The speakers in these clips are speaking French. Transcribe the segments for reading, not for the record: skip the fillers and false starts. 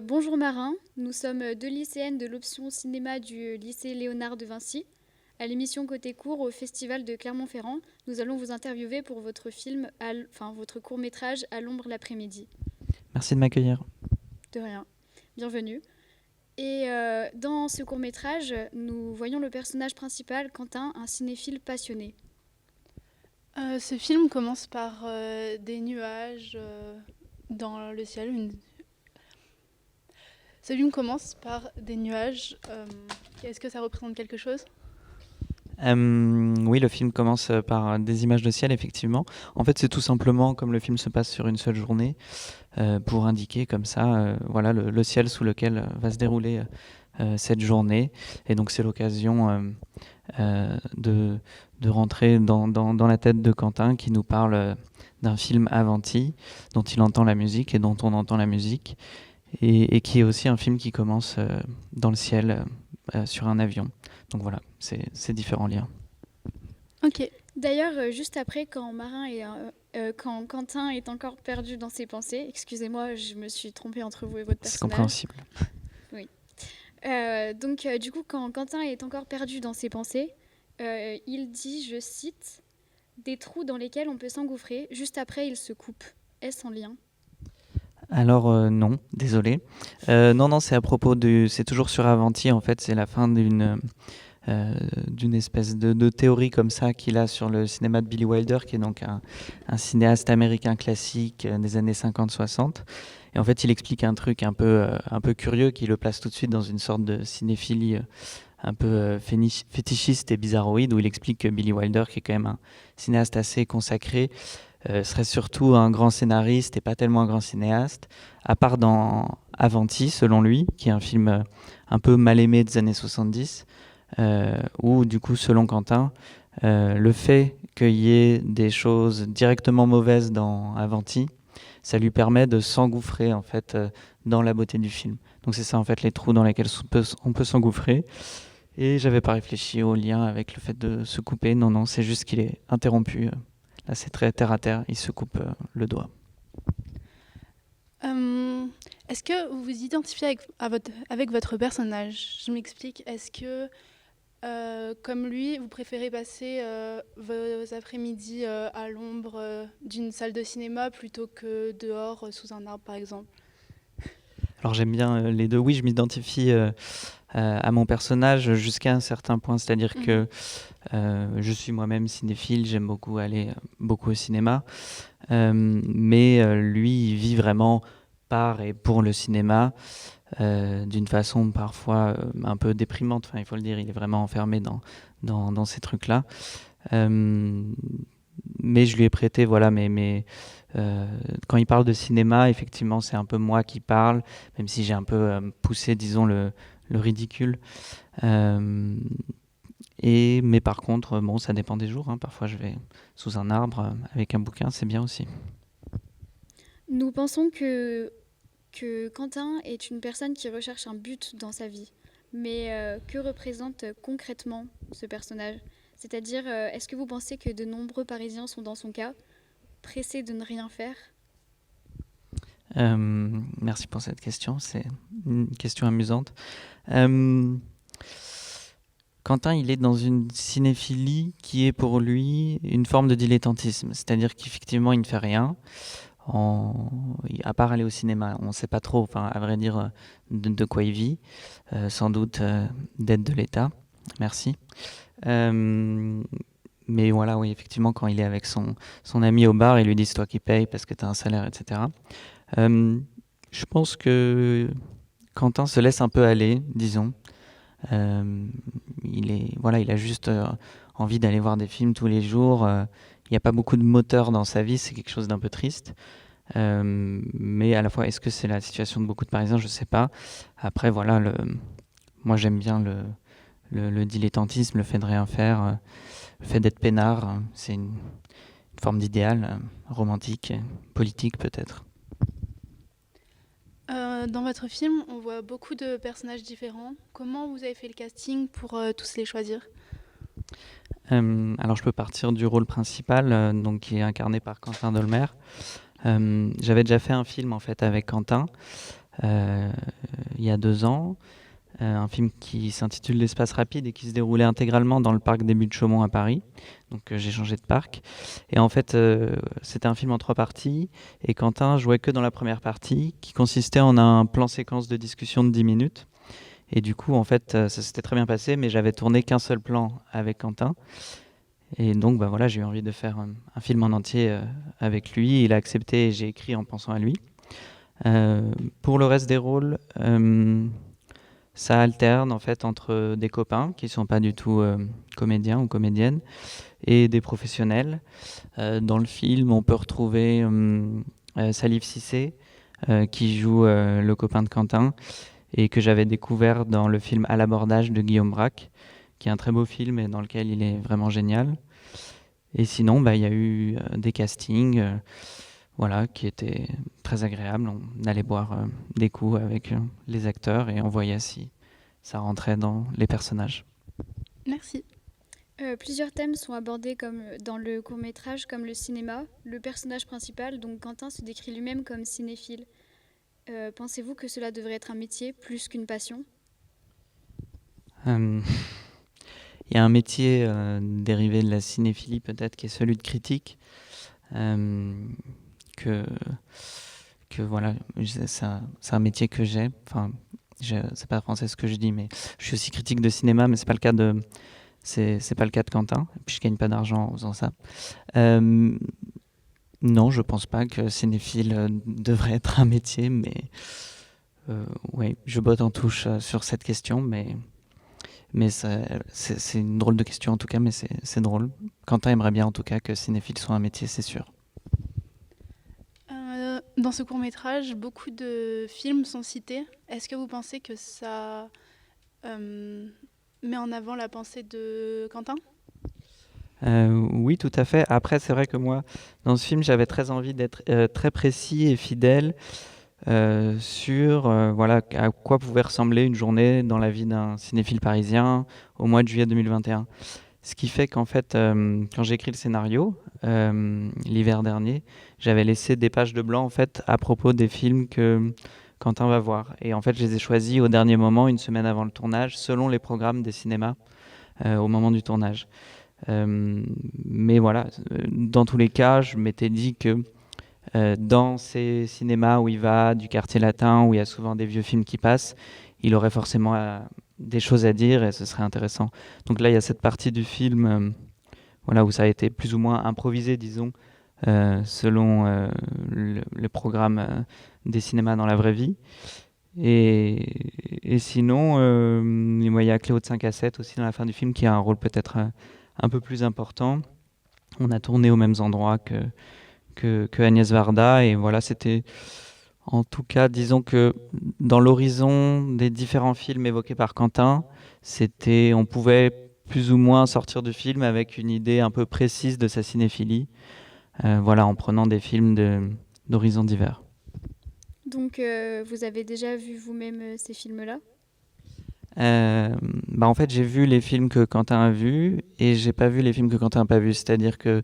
Bonjour Marin, nous sommes deux lycéennes de l'option cinéma du lycée Léonard de Vinci. À l'émission Côté Court au Festival de Clermont-Ferrand, nous allons vous interviewer pour votre film, votre court-métrage À l'ombre l'après-midi. Merci de m'accueillir. De rien, bienvenue. Et dans ce court-métrage, nous voyons le personnage principal, Quentin, un cinéphile passionné. Ce film commence par des nuages dans le ciel. Ce film commence par des nuages. Est-ce que ça représente quelque chose ? Oui, le film commence par des images de ciel, effectivement. En fait, c'est tout simplement, comme le film se passe sur une seule journée, pour indiquer comme ça voilà, le ciel sous lequel va se dérouler cette journée. Et donc, c'est l'occasion de rentrer dans la tête de Quentin, qui nous parle d'un film Avanti, dont il entend la musique et dont on entend la musique, et qui est aussi un film qui commence dans le ciel, sur un avion. Donc voilà, c'est ces différents liens. Ok. D'ailleurs, juste après, quand Quentin est encore perdu dans ses pensées, excusez-moi, je me suis trompée entre vous et votre personnage. C'est compréhensible. Oui. Du coup, quand Quentin est encore perdu dans ses pensées, il dit, je cite, « des trous dans lesquels on peut s'engouffrer, juste après il se coupe ». Est-ce en lien ? Alors non, désolé. Non, c'est à propos c'est toujours sur Avanti, en fait, c'est la fin d'une espèce de théorie comme ça qu'il a sur le cinéma de Billy Wilder, qui est donc un cinéaste américain classique des années 50-60. Et en fait, il explique un truc un peu curieux qui le place tout de suite dans une sorte de cinéphilie un peu fétichiste et bizarroïde, où il explique que Billy Wilder, qui est quand même un cinéaste assez consacré, serait surtout un grand scénariste et pas tellement un grand cinéaste, à part dans Avanti, selon lui, qui est un film un peu mal aimé des années 70, où du coup, selon Quentin, le fait qu'il y ait des choses directement mauvaises dans Avanti, ça lui permet de s'engouffrer en fait dans la beauté du film. Donc c'est ça en fait, les trous dans lesquels on peut s'engouffrer. Et j'avais pas réfléchi au lien avec le fait de se couper. Non, c'est juste qu'il est interrompu. Là, c'est très terre à terre. Il se coupe le doigt. Est-ce que vous vous identifiez avec votre personnage ? Je m'explique. Est-ce que, comme lui, vous préférez passer vos après-midi à l'ombre d'une salle de cinéma plutôt que dehors sous un arbre, par exemple ? Alors j'aime bien les deux. Oui, je m'identifie à mon personnage jusqu'à un certain point. C'est-à-dire que je suis moi-même cinéphile. J'aime beaucoup aller beaucoup au cinéma. Mais lui, il vit vraiment par et pour le cinéma, d'une façon parfois un peu déprimante. Enfin, il faut le dire, il est vraiment enfermé dans ces trucs-là. Mais je lui ai prêté, voilà, quand il parle de cinéma, effectivement, c'est un peu moi qui parle, même si j'ai un peu poussé, disons, le ridicule. Mais par contre, bon, ça dépend des jours. Hein. Parfois, je vais sous un arbre avec un bouquin, c'est bien aussi. Nous pensons que Quentin est une personne qui recherche un but dans sa vie. Mais que représente concrètement ce personnage ? C'est-à-dire, est-ce que vous pensez que de nombreux Parisiens sont dans son cas, pressés de ne rien faire ? Merci pour cette question, c'est une question amusante. Euh, Quentin, il est dans une cinéphilie qui est pour lui une forme de dilettantisme, c'est-à-dire qu'effectivement, il ne fait rien, à part aller au cinéma. On ne sait pas trop, enfin, à vrai dire, de quoi il vit. Sans doute d'aide de l'État. Merci. Mais voilà, oui, effectivement, quand il est avec son ami au bar, il lui dit c'est toi qui payes parce que tu as un salaire, etc. Je pense que Quentin se laisse un peu aller, disons. Il a juste envie d'aller voir des films tous les jours. Il n'y a pas beaucoup de moteur dans sa vie, c'est quelque chose d'un peu triste. Mais à la fois, est-ce que c'est la situation de beaucoup de Parisiens? Je ne sais pas. Après, voilà, moi j'aime bien le dilettantisme, le fait de rien faire, le fait d'être peinard. C'est une forme d'idéal romantique, politique peut-être. Dans votre film, on voit beaucoup de personnages différents. Comment vous avez fait le casting pour tous les choisir? Alors je peux partir du rôle principal, donc qui est incarné par Quentin Dolmer. J'avais déjà fait un film en fait avec Quentin il y a 2 ans, un film qui s'intitule L'espace rapide et qui se déroulait intégralement dans le parc des Buttes-Chaumont à Paris. Donc j'ai changé de parc. Et en fait, c'était un film en 3 parties. Et Quentin jouait que dans la première partie, qui consistait en un plan séquence de discussion de 10 minutes. Et du coup, en fait, ça s'était très bien passé, mais j'avais tourné qu'un seul plan avec Quentin. Et donc, bah voilà, j'ai eu envie de faire un film en entier avec lui. Il a accepté et j'ai écrit en pensant à lui. Pour le reste des rôles, ça alterne en fait entre des copains qui sont pas du tout comédiens ou comédiennes et des professionnels. Dans le film, on peut retrouver Salif Cissé qui joue le copain de Quentin et que j'avais découvert dans le film À l'abordage de Guillaume Braque, qui est un très beau film et dans lequel il est vraiment génial. Et sinon, bah, y a eu des castings voilà, qui étaient très agréables. On allait boire des coups avec les acteurs et on voyait si ça rentrait dans les personnages. Merci. Plusieurs thèmes sont abordés comme dans le court-métrage, comme le cinéma. Le personnage principal, donc Quentin, se décrit lui-même comme cinéphile. Pensez-vous que cela devrait être un métier plus qu'une passion? Il y a un métier dérivé de la cinéphilie peut-être qui est celui de critique. Que voilà, c'est un métier que j'ai. Enfin, c'est pas français ce que je dis, mais je suis aussi critique de cinéma, mais c'est pas le cas de Quentin. Et puis je gagne pas d'argent en faisant ça. Non, je pense pas que cinéphile devrait être un métier, mais ouais, je botte en touche sur cette question, mais c'est une drôle de question en tout cas, mais c'est drôle. Quentin aimerait bien en tout cas que cinéphile soit un métier, c'est sûr. Dans ce court-métrage, beaucoup de films sont cités. Est-ce que vous pensez que ça met en avant la pensée de Quentin? Oui, tout à fait. Après, c'est vrai que moi, dans ce film, j'avais très envie d'être très précis et fidèle sur voilà, à quoi pouvait ressembler une journée dans la vie d'un cinéphile parisien au mois de juillet 2021. Ce qui fait qu'en fait, quand j'ai écrit le scénario, l'hiver dernier, j'avais laissé des pages de blanc en fait, à propos des films que Quentin va voir. Et en fait, je les ai choisis au dernier moment, une semaine avant le tournage, selon les programmes des cinémas au moment du tournage. Mais voilà, dans tous les cas, je m'étais dit que dans ces cinémas où il va, du quartier latin, où il y a souvent des vieux films qui passent, il aurait forcément des choses à dire et ce serait intéressant. Donc là, il y a cette partie du film voilà, où ça a été plus ou moins improvisé, disons, selon le programme des cinémas dans la vraie vie. Et sinon, il y a Cléo de 5 à 7 aussi dans la fin du film qui a un rôle peut-être un peu plus important. On a tourné aux mêmes endroits que Agnès Varda et voilà, c'était en tout cas, disons que dans l'horizon des différents films évoqués par Quentin, on pouvait plus ou moins sortir du film avec une idée un peu précise de sa cinéphilie, voilà, en prenant des films d'horizons divers. Donc, vous avez déjà vu vous-même ces films-là? En fait, j'ai vu les films que Quentin a vus et j'ai pas vu les films que Quentin n'a pas vus. C'est-à-dire que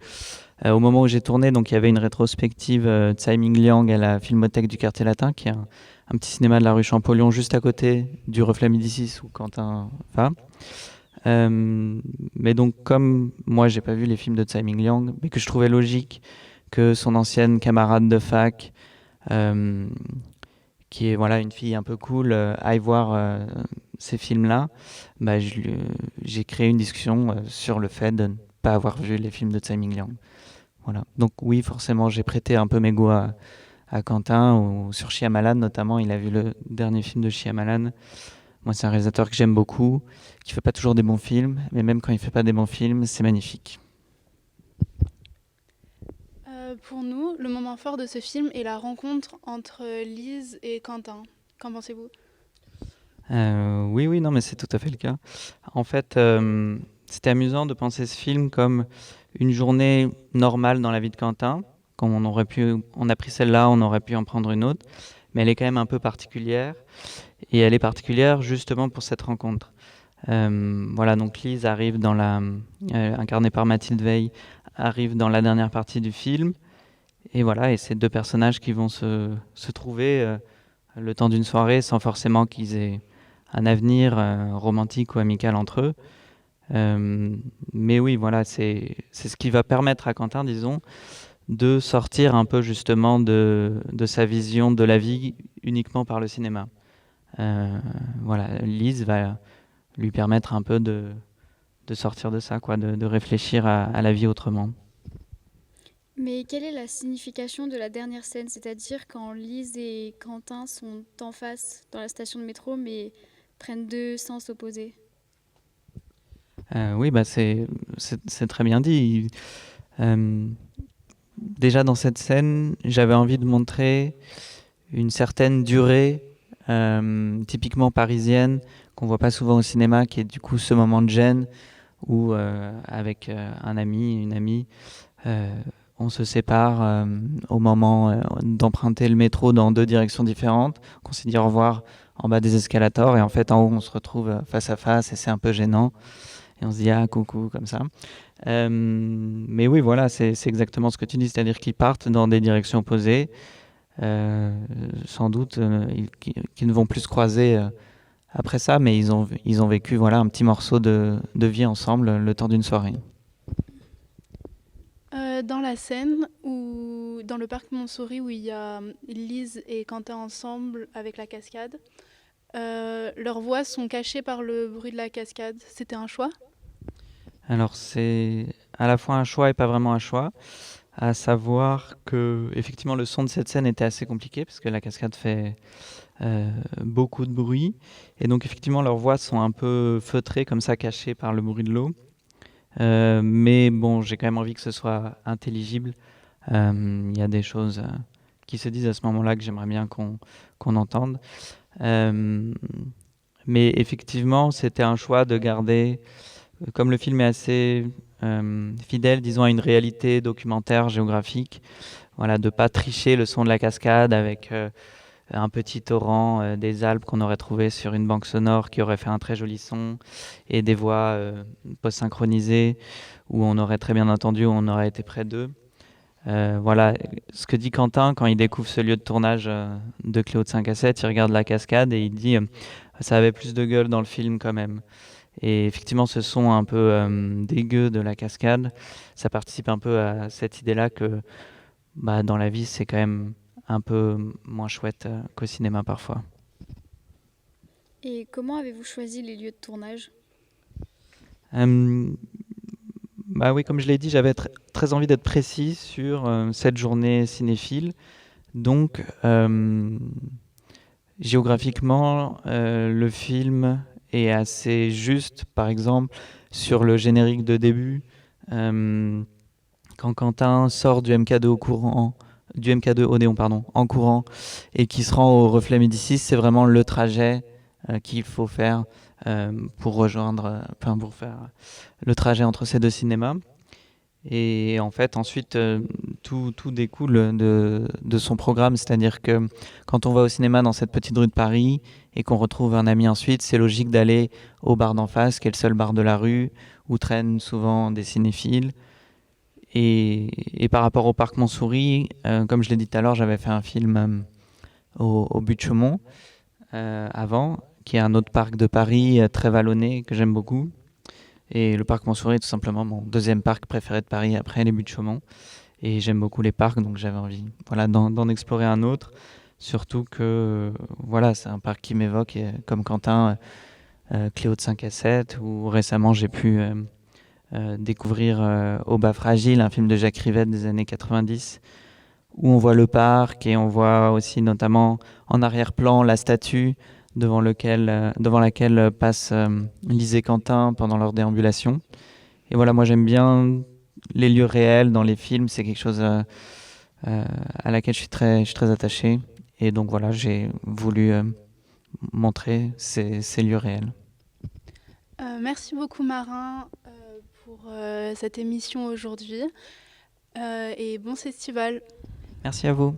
au moment où j'ai tourné, donc il y avait une rétrospective Tsai Ming Liang à la Filmothèque du Quartier Latin, qui est un petit cinéma de la rue Champollion, juste à côté du Reflet Médicis où Quentin va. Mais donc, comme moi, j'ai pas vu les films de Tsai Ming Liang, mais que je trouvais logique que son ancienne camarade de fac, euh, qui est voilà une fille un peu cool, aille voir ces films-là, j'ai créé une discussion sur le fait de ne pas avoir vu les films de Tsai Ming Liang. Voilà. Donc oui, forcément, j'ai prêté un peu mes goûts à Quentin, ou sur Shyamalan notamment. Il a vu le dernier film de Shyamalan. Moi, c'est un réalisateur que j'aime beaucoup, qui fait pas toujours des bons films, mais même quand il fait pas des bons films, c'est magnifique. Pour nous, le moment fort de ce film est la rencontre entre Lise et Quentin. Qu'en pensez-vous? Oui, oui, non, mais c'est tout à fait le cas. En fait, c'était amusant de penser ce film comme une journée normale dans la vie de Quentin. Comme on a pris celle-là, on aurait pu en prendre une autre, mais elle est quand même un peu particulière. Et elle est particulière justement pour cette rencontre. Voilà, donc Lise arrive incarnée par Mathilde Veil, arrive dans la dernière partie du film. Et voilà, et c'est deux personnages qui vont se trouver le temps d'une soirée sans forcément qu'ils aient un avenir romantique ou amical entre eux. Mais oui, voilà, c'est ce qui va permettre à Quentin, disons, de sortir un peu justement de sa vision de la vie uniquement par le cinéma. Voilà, Lise va lui permettre un peu de sortir de ça, quoi, de réfléchir à la vie autrement. Mais quelle est la signification de la dernière scène, c'est-à-dire quand Lise et Quentin sont en face dans la station de métro, mais prennent deux sens opposés? Oui, c'est très bien dit. Euh, Déjà dans cette scène, j'avais envie de montrer une certaine durée typiquement parisienne qu'on voit pas souvent au cinéma, qui est du coup ce moment de gêne où avec un ami, une amie, euh, on se sépare au moment d'emprunter le métro dans deux directions différentes, qu'on s'est dit au revoir en bas des escalators et en fait en haut on se retrouve face à face et c'est un peu gênant et on se dit ah coucou comme ça. Mais oui, voilà, c'est exactement ce que tu dis, c'est-à-dire qu'ils partent dans des directions opposées, sans doute qu'ils ne vont plus se croiser après ça, mais ils ont vécu voilà, un petit morceau de vie ensemble le temps d'une soirée. Dans la scène dans le parc Montsouris où il y a Lise et Quentin ensemble avec la cascade, leurs voix sont cachées par le bruit de la cascade. C'était un choix? Alors c'est à la fois un choix et pas vraiment un choix, à savoir que effectivement le son de cette scène était assez compliqué parce que la cascade fait beaucoup de bruit et donc effectivement leurs voix sont un peu feutrées comme ça, cachées par le bruit de l'eau. Mais bon, j'ai quand même envie que ce soit intelligible. Il y a des choses qui se disent à ce moment-là que j'aimerais bien qu'on entende. Euh, mais effectivement, c'était un choix de garder, comme le film est assez fidèle, disons, à une réalité documentaire, géographique, voilà, de pas tricher le son de la cascade avec un petit torrent des Alpes qu'on aurait trouvé sur une banque sonore qui aurait fait un très joli son et des voix post-synchronisées où on aurait très bien entendu, où on aurait été près d'eux. Voilà, ce que dit Quentin quand il découvre ce lieu de tournage de Cléo de 5 à 7, il regarde la cascade et il dit ça avait plus de gueule dans le film quand même. Et effectivement, ce son un peu dégueu de la cascade, ça participe un peu à cette idée-là que dans la vie, c'est quand même un peu moins chouette qu'au cinéma parfois. Et comment avez-vous choisi les lieux de tournage? Euh, oui, comme je l'ai dit, j'avais très envie d'être précis sur cette journée cinéphile. Donc, géographiquement, le film est assez juste. Par exemple, sur le générique de début, quand Quentin sort du MK2 Odéon, pardon, en courant, et qui se rend au Reflet Médicis, c'est vraiment le trajet qu'il faut faire pour faire le trajet entre ces deux cinémas. Et en fait, ensuite, tout découle de son programme. C'est-à-dire que quand on va au cinéma dans cette petite rue de Paris et qu'on retrouve un ami ensuite, c'est logique d'aller au bar d'en face, qui est le seul bar de la rue, où traînent souvent des cinéphiles. Et par rapport au parc Montsouris, comme je l'ai dit tout à l'heure, j'avais fait un film au But de Chaumont avant, qui est un autre parc de Paris très vallonné, que j'aime beaucoup. Et le parc Montsouris est tout simplement mon deuxième parc préféré de Paris après les Buttes de Chaumont. Et j'aime beaucoup les parcs, donc j'avais envie d'en explorer un autre. Surtout que voilà, c'est un parc qui m'évoque, comme Quentin, Cléo de 5 à 7, où récemment j'ai pu découvrir Au bas fragile, un film de Jacques Rivette des années 90, où on voit le parc et on voit aussi notamment en arrière-plan la statue devant laquelle passe Lise et Quentin pendant leur déambulation. Et voilà, moi j'aime bien les lieux réels dans les films, c'est quelque chose à laquelle je suis très attaché. Et donc voilà, j'ai voulu montrer ces lieux réels. Merci beaucoup Marin pour cette émission aujourd'hui et bon festival. Merci à vous.